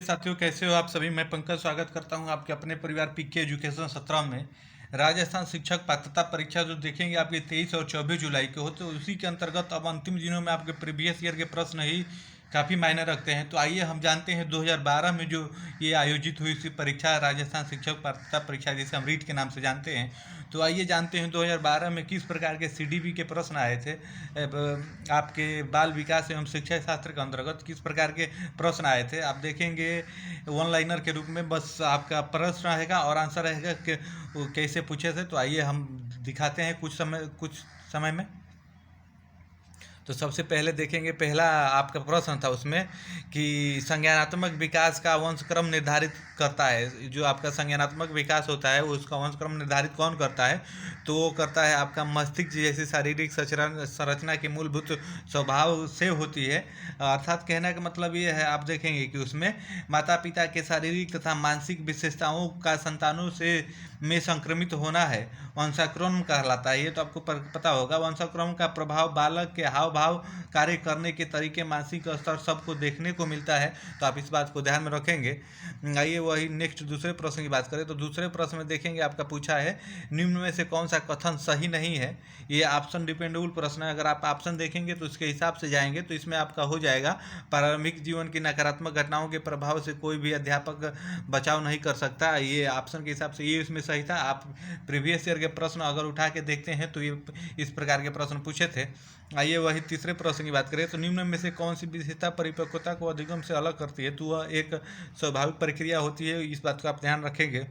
साथियों, कैसे हो आप सभी। मैं पंकज स्वागत करता हूं आपके अपने परिवार पीके एजुकेशन 17 में। राजस्थान शिक्षक पात्रता परीक्षा जो देखेंगे आपके 23 और 24 जुलाई को हो, तो उसी के अंतर्गत अब अंतिम दिनों में आपके प्रीवियस ईयर के प्रश्न ही काफ़ी मायने रखते हैं। तो आइए हम जानते हैं 2012 में जो ये आयोजित हुई थी परीक्षा, राजस्थान शिक्षक पात्रता परीक्षा जिसे हम रीट के नाम से जानते हैं। तो आइए जानते हैं 2012 में किस प्रकार के सीडीबी के प्रश्न आए थे। आपके बाल विकास एवं शिक्षा शास्त्र के अंतर्गत किस प्रकार के प्रश्न आए थे आप देखेंगे वन लाइनर के रूप में। बस आपका प्रश्न रहेगा और आंसर रहेगा कि वो कैसे पूछे थे। तो आइए हम दिखाते हैं कुछ समय में। तो सबसे पहले देखेंगे, पहला आपका प्रश्न था उसमें कि संज्ञानात्मक विकास का वंशक्रम निर्धारित करता है। जो आपका संज्ञानात्मक विकास होता है उसका वंशक्रम निर्धारित कौन करता है? तो वो करता है आपका मस्तिष्क जैसी शारीरिक संरचना की मूलभूत स्वभाव से होती है। अर्थात कहने का मतलब ये है, आप देखेंगे कि उसमें माता पिता के शारीरिक तथा मानसिक विशेषताओं का संतानों से में संक्रमित होना है, वंशाक्रम कहलाता है। ये तो आपको पता होगा। वंशाक्रम का प्रभाव बालक के हाव भाव, कार्य करने के तरीके, मानसिक स्तर सबको देखने को मिलता है। तो आप इस बात को ध्यान में रखेंगे। आइए वही नेक्स्ट दूसरे प्रश्न की बात करें। तो दूसरे प्रश्न में देखेंगे आपका पूछा है निम्न में से कौन सा कथन सही नहीं है। ये ऑप्शन डिपेंडेबल प्रश्न है। अगर आप ऑप्शन देखेंगे तो उसके हिसाब से जाएंगे तो इसमें आपका हो जाएगा, प्रारंभिक जीवन की नकारात्मक घटनाओं के प्रभाव से कोई भी अध्यापक बचाव नहीं कर सकता। ये ऑप्शन के हिसाब से ये इसमें सही था। आप प्रीवियस ईयर के प्रश्न अगर उठा के देखते हैं तो ये इस प्रकार के प्रश्न पूछे थे। आइए वही तीसरे प्रश्न की बात करें। तो निम्न में से कौन सी विशेषता परिपक्वता को अधिगम से अलग करती है? तो वह एक स्वाभाविक प्रक्रिया होती है। इस बात का आप ध्यान रखेंगे।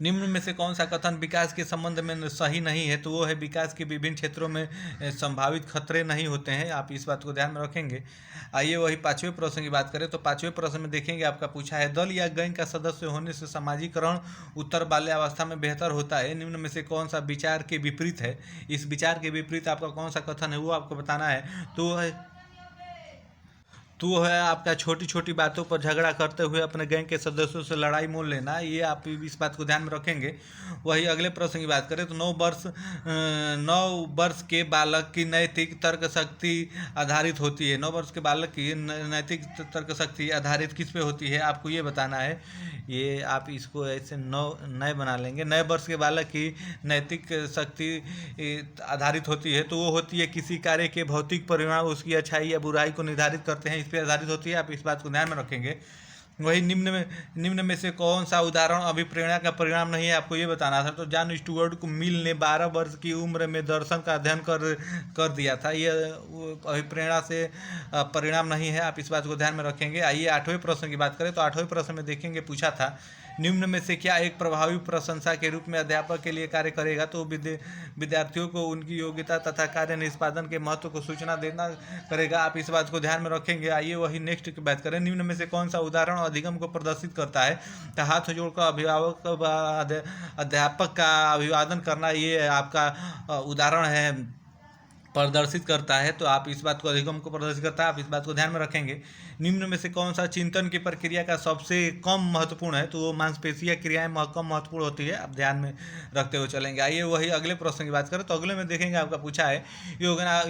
निम्न में से कौन सा कथन विकास के संबंध में सही नहीं है? तो वो है विकास के विभिन्न क्षेत्रों में संभावित खतरे नहीं होते हैं। आप इस बात को ध्यान में रखेंगे। आइए वही पांचवें प्रश्न की बात करें। तो पांचवें प्रश्न में देखेंगे आपका पूछा है दल या गैंग का सदस्य होने से सामाजिकरण उत्तर बाल्यावस्था में बेहतर होता है। निम्न में से कौन सा विचार के विपरीत है? इस विचार के विपरीत आपका कौन सा कथन है वो आपको बताना है। तो वो है आपका छोटी छोटी बातों पर झगड़ा करते हुए अपने गैंग के सदस्यों से लड़ाई मोल लेना। ये आप इस बात को ध्यान में रखेंगे। वही अगले प्रश्न की बात करें। तो 9 वर्ष के बालक की नैतिक तर्क शक्ति आधारित होती है। 9 वर्ष के बालक की नैतिक तर्क शक्ति आधारित किस पे होती है? आपको ये बताना है। ये आप इसको ऐसे नए बना लेंगे। 9 वर्ष के बालक की नैतिक शक्ति आधारित होती है। तो वो होती है किसी कार्य के भौतिक परिणाम उसकी अच्छाई या बुराई को निर्धारित करते हैं, इस पर आधारित होती है। आप इस बात को ध्यान में रखेंगे। वही निम्न में से कौन सा उदाहरण अभिप्रेरणा का परिणाम नहीं है? आपको ये बताना था। तो जॉन स्टुअर्ट को मिल ने 12 वर्ष की उम्र में दर्शन का अध्ययन कर दिया था। ये अभिप्रेरणा से परिणाम नहीं है। आप इस बात को ध्यान में रखेंगे। आइए 8वें प्रश्न की बात करें। तो 8वें प्रश्न में देखेंगे पूछा था निम्न में से क्या एक प्रभावी प्रशंसा के रूप में अध्यापक के लिए कार्य करेगा? तो विद्यार्थियों को उनकी योग्यता तथा कार्य निष्पादन के महत्व को सूचना देना करेगा। आप इस बात को ध्यान में रखेंगे। आइए वही नेक्स्ट की बात करें। निम्न में से कौन सा उदाहरण अधिगम को प्रदर्शित करता है? तो हाथ जोड़कर अभिभावक अध्यापक का अभिवादन करना, ये आपका उदाहरण है, प्रदर्शित करता है। तो आप इस बात को अधिगम को प्रदर्शित करता है। आप इस बात को ध्यान में रखेंगे। निम्न में से कौन सा चिंतन की प्रक्रिया का सबसे कम महत्वपूर्ण है? तो वो मांसपेशिया क्रियाएं कम महत्वपूर्ण होती है। आप ध्यान में रखते हुए चलेंगे। आइए वही अगले प्रश्न की बात करें। तो अगले में देखेंगे आपका पूछा है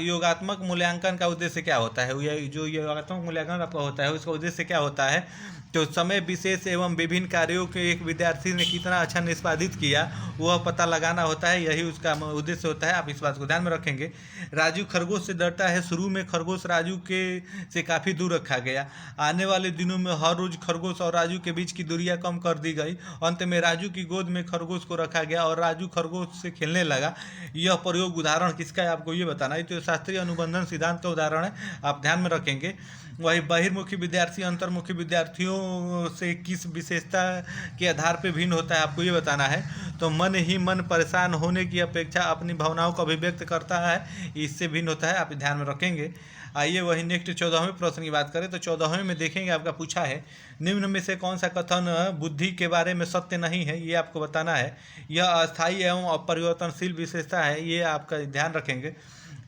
योगात्मक मूल्यांकन का उद्देश्य क्या होता है? जो योगात्मक मूल्यांकन आपका होता है उसका उद्देश्य क्या होता है? तो समय विशेष एवं विभिन्न कार्यों के एक विद्यार्थी ने कितना अच्छा निष्पादित किया वह पता लगाना होता है। यही उसका उद्देश्य होता है। आप इस बात को ध्यान में रखेंगे। राजू खरगोश से डरता है। शुरू में खरगोश राजू के से काफ़ी दूर रखा गया। आने वाले दिनों में हर रोज खरगोश और राजू के बीच की दूरियां कम कर दी गई। अंत में राजू की गोद में खरगोश को रखा गया और राजू खरगोश से खेलने लगा। यह प्रयोग उदाहरण किसका है? आपको ये बताना है। तो शास्त्रीय अनुबंधन सिद्धांत का उदाहरण है। आप ध्यान में रखेंगे। वही बहिर्मुखी विद्यार्थी अंतर्मुखी विद्यार्थियों से किस विशेषता के आधार पर भिन्न होता है? आपको ये बताना है। तो मन ही मन परेशान होने की अपेक्षा अपनी भावनाओं को अभिव्यक्त करता है, इससे भिन्न होता है। आप ध्यान में रखेंगे। आइए वही नेक्स्ट 14वें प्रश्न की बात करें। तो 14वें में देखेंगे आपका पूछा है निम्न में से कौन सा कथन बुद्धि के बारे में सत्य नहीं है? ये आपको बताना है। यह अस्थायी एवं अपरिवर्तनशील विशेषता है, ये आपका ध्यान रखेंगे।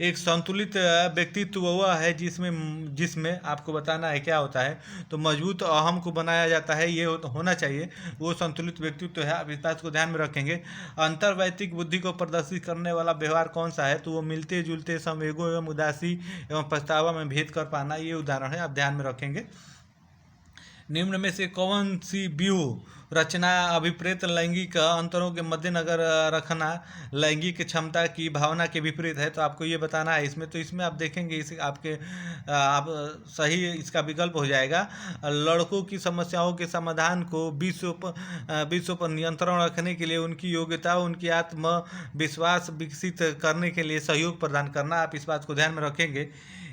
एक संतुलित व्यक्तित्व वह है जिसमें आपको बताना है क्या होता है। तो मजबूत अहम को बनाया जाता है, ये होना चाहिए, वो संतुलित व्यक्तित्व है। आप इस बात को ध्यान में रखेंगे। अंतर्वैयक्तिक बुद्धि को प्रदर्शित करने वाला व्यवहार कौन सा है? तो वो मिलते जुलते संवेगों एवं उदासी एवं पछतावा में भेद कर पाना, ये उदाहरण है। आप ध्यान में रखेंगे। निम्न में से कौन सी व्यूह रचना अभिप्रेत लैंगिक अंतरों के मद्देनजर रखना लैंगिक क्षमता की भावना के विपरीत है? तो आपको ये बताना है इसमें। तो इसमें आप देखेंगे इस आपके आप सही इसका विकल्प हो जाएगा, लड़कों की समस्याओं के समाधान को विश्व पर नियंत्रण रखने के लिए उनकी योग्यता, उनकी आत्मविश्वास विकसित करने के लिए सहयोग प्रदान करना। आप इस बात को ध्यान में रखेंगे।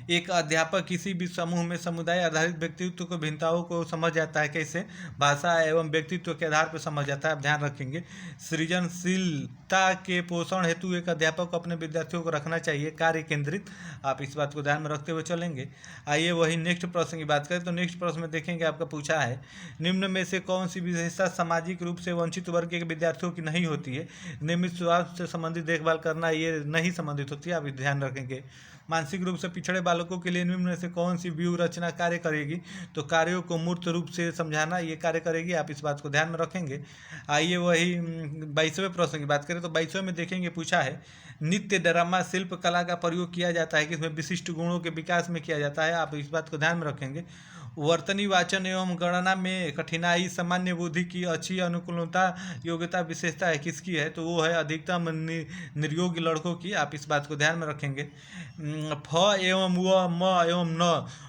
एक अध्यापक किसी भी समूह में समुदाय आधारित व्यक्तित्व को भिन्नताओं को समझ जाता है। कैसे? भाषा एवं व्यक्तित्व के आधार पर समझ जाता है। आप ध्यान रखेंगे। सृजनशीलता के पोषण हेतु एक अध्यापक को अपने विद्यार्थियों को रखना चाहिए कार्य केंद्रित। आप इस बात को ध्यान में रखते हुए चलेंगे। आइए वही नेक्स्ट प्रश्न की बात करें। तो नेक्स्ट प्रश्न में देखेंगे आपका पूछा है, निम्न में से कौन सी विशेषता सामाजिक रूप से वंचित वर्ग के विद्यार्थियों की नहीं होती है? नियमित स्वास्थ्य से संबंधित देखभाल करना ये नहीं संबंधित होती है। आप ध्यान रखेंगे। मानसिक रूप से पिछड़े बालकों के लिए निम्न में से कौन सी व्यूह रचना कार्य करेगी? तो कार्यों को मूर्त रूप से समझाना ये कार्य करेगी। आप इस बात को ध्यान में रखेंगे। आइए वही 22वें प्रश्न की बात करें। तो 22वें में देखेंगे पूछा है, नित्य ड्रामा शिल्प कला का प्रयोग किया जाता है किसमें? विशिष्ट गुणों के विकास में किया जाता है। आप इस बात को ध्यान में रखेंगे। वर्तनी वाचन एवं गणना में कठिनाई सामान्य बुद्धि की अच्छी अनुकूलता योग्यता विशेषता है किसकी है? तो वो है अधिकतम निर्योग्य लड़कों की। आप इस बात को ध्यान में रखेंगे। फ एवं व म एवं न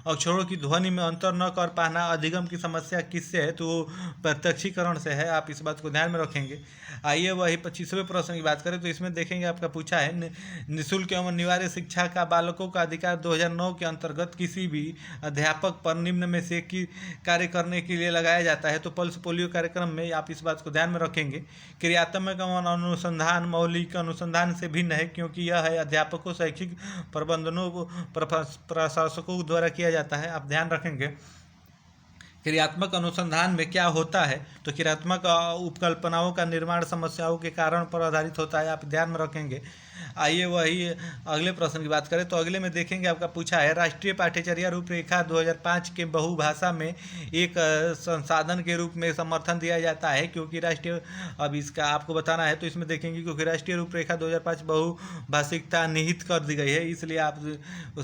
अक्षरों की ध्वनि में अंतर न कर पाना अधिगम की समस्या किससे है? तो प्रत्यक्षीकरण से है। आप इस बात को ध्यान में रखेंगे। आइए वही 25वें प्रश्न की बात करें। तो इसमें देखेंगे आपका पूछा है, निःशुल्क एवं अनिवार्य शिक्षा का बालकों का अधिकार 2009 के अंतर्गत किसी भी अध्यापक पर निम्न में से कि कार्य करने के लिए लगाया जाता है। तो पल्स पोलियो कार्यक्रम में आप इस बात को ध्यान में रखेंगे। क्रियात्मक अनुसंधान मौलिक अनुसंधान से भिन्न है क्योंकि यह है अध्यापकों शैक्षिक प्रबंधनों प्रशासकों द्वारा किया जाता है। आप ध्यान रखेंगे। क्रियात्मक अनुसंधान में क्या होता है? तो क्रियात्मक उपकल्पनाओं का निर्माण समस्याओं के कारण पर आधारित होता है। आप ध्यान में रखेंगे। आइए वही अगले प्रश्न की बात करें। तो अगले में देखेंगे आपका पूछा है, राष्ट्रीय पाठ्यचर्या रूपरेखा 2005 के बहुभाषा में एक संसाधन के रूप में समर्थन दिया जाता है क्योंकि राष्ट्रीय, अब इसका आपको बताना है। तो इसमें देखेंगे क्योंकि राष्ट्रीय रूपरेखा 2005 बहुभाषिकता निहित कर दी गई है इसलिए आप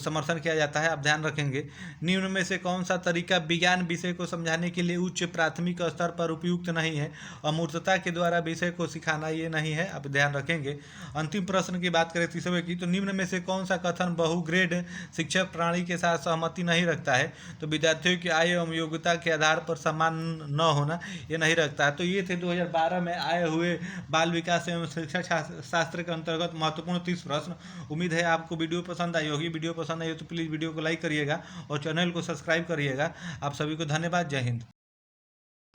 समर्थन किया जाता है। आप ध्यान रखेंगे। निम्न में से कौन सा तरीका विज्ञान विषय को समझाने के लिए उच्च प्राथमिक स्तर पर उपयुक्त नहीं है? अमूर्तता के द्वारा विषय को सिखाना ये नहीं है। आप ध्यान रखेंगे। अंतिम प्रश्न की बात करें 30वें की। तो निम्न में से कौन सा कथन बहुग्रेड शिक्षक प्रणाली के साथ सहमति नहीं रखता है? तो विद्यार्थियों की आय एवं योग्यता के आधार पर समान न होना ये नहीं रखता है। तो ये थे 2012 में आए हुए बाल विकास एवं शिक्षा शास्त्र के अंतर्गत महत्वपूर्ण 30 प्रश्न। उम्मीद है आपको वीडियो पसंद आई होगी। वीडियो पसंद आई हो तो प्लीज़ वीडियो को लाइक करिएगा और चैनल को सब्सक्राइब करिएगा। आप सभी को धन्यवाद। जय हिंद।